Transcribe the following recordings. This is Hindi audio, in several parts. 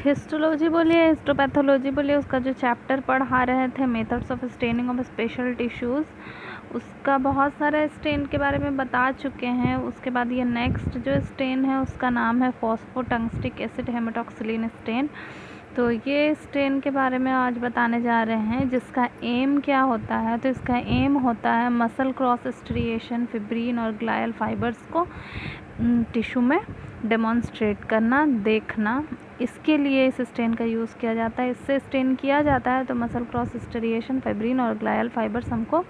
हिस्टोलॉजी बोलिए, हिस्टोपैथोलॉजी बोलिए, उसका जो चैप्टर पढ़ा रहे थे methods of staining of special tissues, उसका बहुत सारे स्टेन के बारे में बता चुके हैं। उसके बाद ये नेक्स्ट जो स्टेन है उसका नाम है फॉस्फोटंगस्टिक एसिड हेमेटॉक्सिलिन स्टेन। तो ये स्टेन के बारे में आज बताने जा रहे हैं, जिसका एम क्या होता है। तो इसका एम होता है मसल क्रॉस स्ट्रिएशन फिब्रिन और ग्लायल फाइबर्स को टिश्यू में डेमोन्स्ट्रेट करना, देखना। इसके लिए इस स्टेन का यूज़ किया जाता है। इससे स्टेन किया जाता है तो मसल क्रॉस स्ट्रिएशन फाइब्रिन और ग्लायल फाइबर्स हमको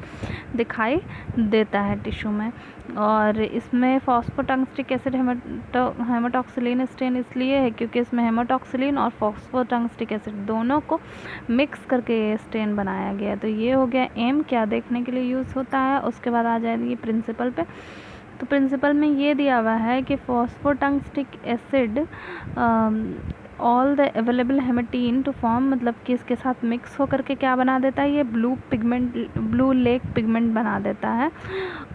दिखाई देता है टिश्यू में। और इसमें फॉस्फोटंगस्टिक एसिड हेमेटॉक्सिलिन स्टेन इसलिए है क्योंकि इसमें हेमेटॉक्सिलिन और फॉस्फोटंगस्टिक एसिड दोनों को मिक्स करके ये स्टेन बनाया गया। तो ये हो गया एम, क्या देखने के लिए यूज़ होता है। उसके बाद आ जाएगी प्रिंसिपल पे। तो प्रिंसिपल में ये दिया हुआ है कि phosphotungstic acid all the available hematein to form, मतलब कि इसके साथ मिक्स होकर के क्या बना देता है, ये ब्लू लेक पिगमेंट बना देता है।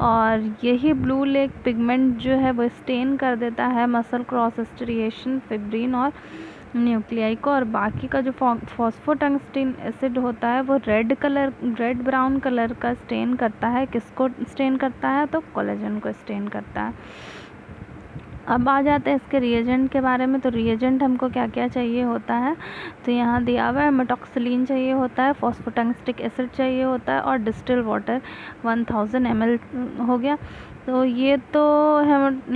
और यही ब्लू लेक पिगमेंट जो है वो स्टेन कर देता है मसल क्रॉस स्ट्रिएशन फिब्रिन और न्यूक्लियाई को। और बाकी का जो फॉस्फोटंगस्टिन एसिड होता है वो रेड ब्राउन कलर का स्टेन करता है। किसको स्टेन करता है, तो कोलेजन को स्टेन करता है। अब आ जाते हैं इसके रिएजेंट के बारे में। तो रिएजेंट हमको क्या क्या चाहिए होता है, तो यहाँ दिया हुआ है मेटॉक्सिलिन चाहिए होता है, फॉस्फोटंगस्टिक एसिड चाहिए होता है और डिस्टिल वाटर 1000 ml हो गया। तो ये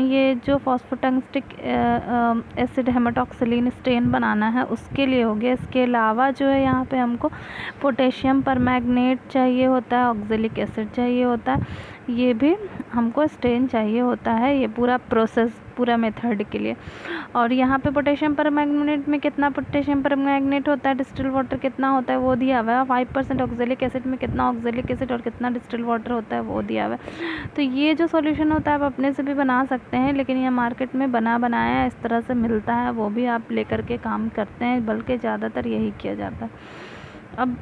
ये जो फॉस्फोटंगस्टिक एसिड हेमेटॉक्सिलिन स्टेन बनाना है उसके लिए हो गया। इसके अलावा जो है यहाँ पे हमको पोटेशियम परमैंगनेट चाहिए होता है, ऑक्जेलिक एसिड चाहिए होता है, ये भी हमको स्टेन चाहिए होता है। ये पूरा प्रोसेस, पूरा मेथड के लिए। और यहाँ पे पोटेशियम परमैंगनेट में कितना पोटेशियम परमैंगनेट होता है, डिस्टिल वाटर कितना होता है वो दिया हुआ है। 5% ऑक्जेलिक एसिड में कितना ऑक्जेलिक एसिड और कितना डिस्टिल वाटर होता है वो दिया हुआ है। तो ये जो सॉल्यूशन होता है आप अपने से भी बना सकते हैं, लेकिन ये मार्केट में बनाया इस तरह से मिलता है, वो भी आप लेकर के काम करते हैं, बल्कि ज़्यादातर यही किया जाता है। अब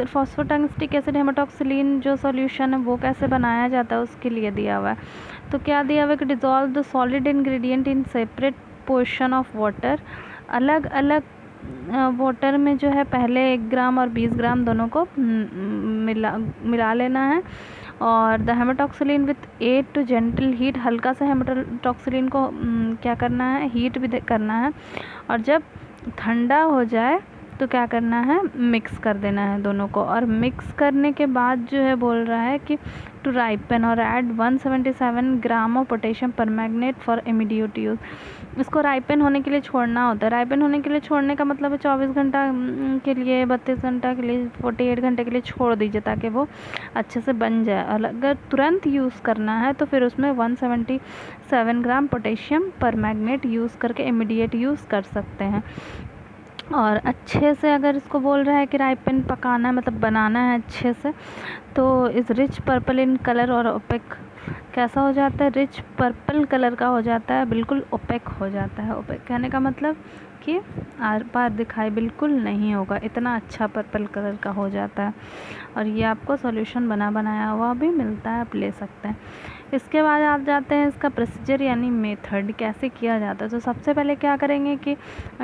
फॉस्फोटंगस्टिक एसिड हेमेटॉक्सिलिन जो सॉल्यूशन है वो कैसे बनाया जाता है उसके लिए दिया हुआ है। तो क्या दिया हुआ है कि dissolve the solid ingredient in separate portion of water. अलग अलग वाटर में जो है पहले 1 ग्राम और 20 ग्राम दोनों को मिला लेना है। और the hematoxylin with 8 to gentle heat, हल्का सा हेमेटॉक्सिलिन को क्या करना है, हीट भी करना है। और जब ठंडा हो जाए तो क्या करना है, मिक्स कर देना है दोनों को। और मिक्स करने के बाद जो है बोल रहा है कि टू राइपन और add 177 gram of potassium permanganate for immediate use. इसको राइपन होने के लिए छोड़ना होता है। राइपन होने के लिए छोड़ने का मतलब है 24 घंटा के लिए, 32 घंटा के लिए, 48 घंटे के लिए छोड़ दीजिए ताकि वो अच्छे से बन जाए। और अगर तुरंत यूज़ करना है तो फिर उसमें 177 ग्राम पोटेशियम परमैंगनेट यूज़ करके इमीडिएट यूज़ कर सकते हैं। और अच्छे से अगर इसको बोल रहा है कि राइपन पकाना है, मतलब बनाना है अच्छे से, तो इस रिच पर्पल इन कलर और ओपेक कैसा हो जाता है, रिच पर्पल कलर का हो जाता है, बिल्कुल ओपेक हो जाता है। ओपेक कहने का मतलब कि आर पार दिखाई बिल्कुल नहीं होगा, इतना अच्छा पर्पल कलर का हो जाता है। और ये आपको सॉल्यूशन बनाया हुआ भी मिलता है, आप ले सकते हैं। इसके बाद आप जाते हैं इसका प्रोसीजर यानी मेथड कैसे किया जाता है। तो सबसे पहले क्या करेंगे कि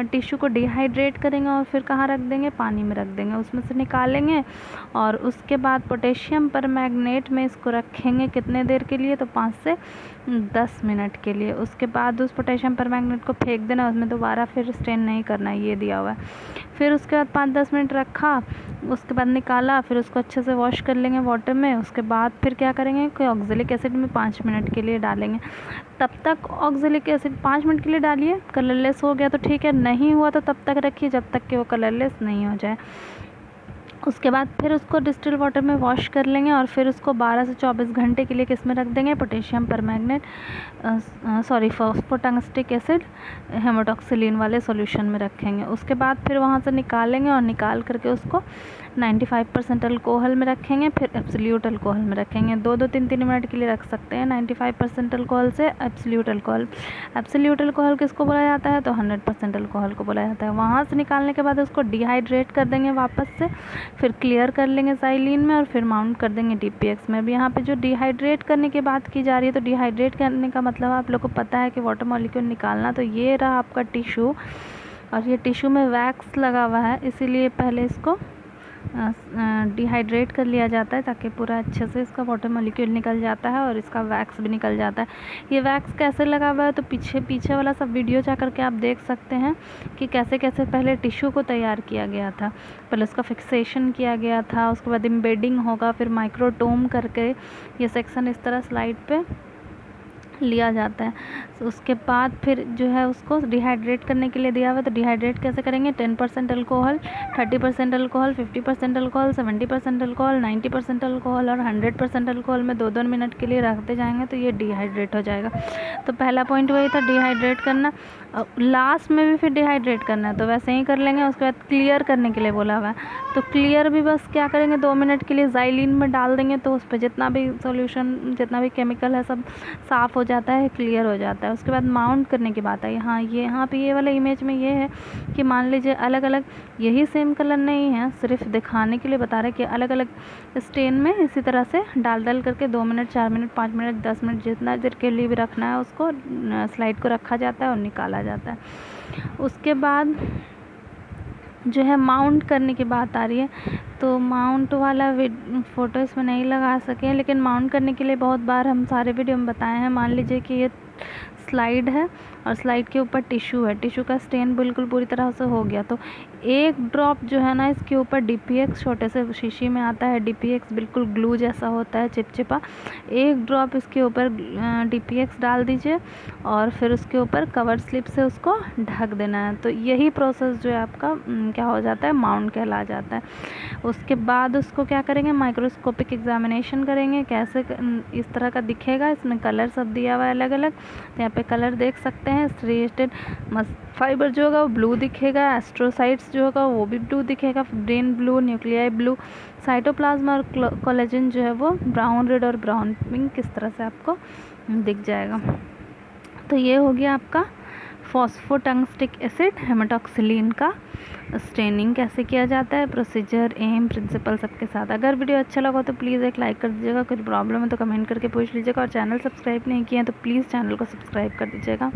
टिश्यू को डिहाइड्रेट करेंगे और फिर कहाँ रख देंगे, पानी में रख देंगे, उसमें से निकालेंगे। और उसके बाद पोटेशियम परमैंगनेट में इसको रखेंगे कितने देर के लिए, तो 5 से 10 मिनट के लिए। उसके बाद उस पोटेशियम परमैंगनेट को फेंक देना, उसमें दोबारा फिर स्टेन नहीं करना, ये दिया हुआ है। फिर उसके बाद 5-10 मिनट रखा, उसके बाद निकाला, फिर उसको अच्छे से वॉश कर लेंगे वाटर में। उसके बाद फिर क्या करेंगे कि ऑक्जेलिक एसिड में 5 मिनट के लिए डालेंगे। तब तक ऑक्जेलिक एसिड 5 मिनट के लिए डालिए, कलरलेस हो गया तो ठीक है, नहीं हुआ तो तब तक रखिए जब तक कि वो कलरलेस नहीं हो जाए। उसके बाद फिर उसको डिस्टिल वाटर में वॉश कर लेंगे और फिर उसको 12 से 24 घंटे के लिए किस में रख देंगे, पोटेशियम परमैंगनेट फॉस्फोटंगस्टिक एसिड हेमेटॉक्सिलिन वाले सॉल्यूशन में रखेंगे। उसके बाद फिर वहाँ से निकालेंगे और निकाल करके उसको 95% अल्कोहल में रखेंगे, फिर एब्सोल्यूट अल्कोहल में रखेंगे। 2-2, 3-3 मिनट के लिए रख सकते हैं 95% अल्कोहल से एब्सोल्यूट अल्कोहल। एब्सोल्यूट अल्कोहल किसको बोला जाता है, तो 100% अल्कोहल को बोला जाता है। वहाँ से निकालने के बाद उसको डिहाइड्रेट कर देंगे वापस से, फिर क्लियर कर लेंगे साइलिन में और फिर माउंट कर देंगे DPX में। अब यहाँ पे जो डिहाइड्रेट करने की बात की जा रही है, तो डिहाइड्रेट करने का मतलब आप लोग को पता है कि वाटर मॉलिक्यूल निकालना। तो ये रहा आपका टिश्यू और ये टिश्यू में वैक्स लगा हुआ है, इसीलिए पहले इसको डिहाइड्रेट कर लिया जाता है ताकि पूरा अच्छे से इसका वाटर मॉलिक्यूल निकल जाता है और इसका वैक्स भी निकल जाता है। ये वैक्स कैसे लगा हुआ है तो पीछे वाला सब वीडियो जा करके आप देख सकते हैं कि कैसे कैसे पहले टिश्यू को तैयार किया गया था। पहले उसका फिक्सेशन किया गया था, उसके बाद एम्बेडिंग होगा, फिर माइक्रोटोम करके ये सेक्शन इस तरह स्लाइड पे लिया जाता है। तो उसके बाद फिर जो है उसको डिहाइड्रेट करने के लिए दिया हुआ है। तो डिहाइड्रेट कैसे करेंगे, 10% alcohol, 30% alcohol, 50% alcohol, 70% alcohol, 90% alcohol और 100% अल्कोहल में 2-2 मिनट के लिए रखते जाएंगे तो ये डिहाइड्रेट हो जाएगा। तो पहला पॉइंट वही था, डिहाइड्रेट करना। लास्ट में भी फिर डिहाइड्रेट करना है तो वैसे ही कर लेंगे। उसके बाद क्लियर करने के लिए बोला हुआ है, तो क्लियर भी बस क्या करेंगे, 2 मिनट के लिए ज़ाइलिन में डाल देंगे तो उस पर जितना भी सॉल्यूशन, जितना भी केमिकल है सब साफ़ हो जाता है, क्लियर हो जाता है। उसके बाद माउंट करने की बात है। यहाँ पे ये वाला इमेज में ये है कि मान लीजिए अलग अलग, यही सेम कलर नहीं है, सिर्फ दिखाने के लिए बता रहे कि अलग अलग स्टेन में इसी तरह से डाल करके 2 मिनट, 4 मिनट, 5 मिनट, 10 मिनट, जितना देर के लिए भी रखना है उसको स्लाइड को रखा जाता है और निकाला जाता है। उसके बाद जो है माउंट करने की बात आ रही है, तो माउंट वाला फ़ोटो इसमें नहीं लगा सके, लेकिन माउंट करने के लिए बहुत बार हम सारे वीडियो में बताए हैं। मान लीजिए कि ये स्लाइड है और स्लाइड के ऊपर टिश्यू है, टिश्यू का स्टेन बिल्कुल पूरी तरह से हो गया, तो एक ड्रॉप जो है ना इसके ऊपर DPX, छोटे से शीशी में आता है DPX, बिल्कुल ग्लू जैसा होता है, चिपचिपा। एक ड्रॉप इसके ऊपर DPX डाल दीजिए और फिर उसके ऊपर कवर स्लिप से उसको ढक देना है। तो यही प्रोसेस जो है आपका क्या हो जाता है, माउंट कहला जाता है। उसके बाद उसको क्या करेंगे, माइक्रोस्कोपिक एग्जामिनेशन करेंगे, कैसे इस तरह का दिखेगा। इसमें कलर सब दिया हुआ है अलग अलग, तो यहाँ पे कलर देख सकते हैं। स्ट्रिएटेड फाइबर जो होगा वो ब्लू दिखेगा, एस्ट्रोसाइट्स जो होगा वो भी ब्लू दिखेगा, brain blue, nuclei blue, cytoplasm और कोलेजन जो है वो ब्राउन रेड और ब्राउन पिंक किस तरह से आपको दिख जाएगा। तो ये हो गया आपका फॉस्फोटंगस्टिक एसिड हेमेटॉक्सिलिन का स्टेनिंग कैसे किया जाता है, प्रोसीजर, एम, प्रिंसिपल सबके साथ। अगर वीडियो अच्छा लगा तो प्लीज़ एक लाइक कर दीजिएगा, कुछ प्रॉब्लम है तो कमेंट करके पूछ लीजिएगा, और चैनल सब्सक्राइब नहीं किया तो प्लीज़ चैनल को सब्सक्राइब कर दीजिएगा।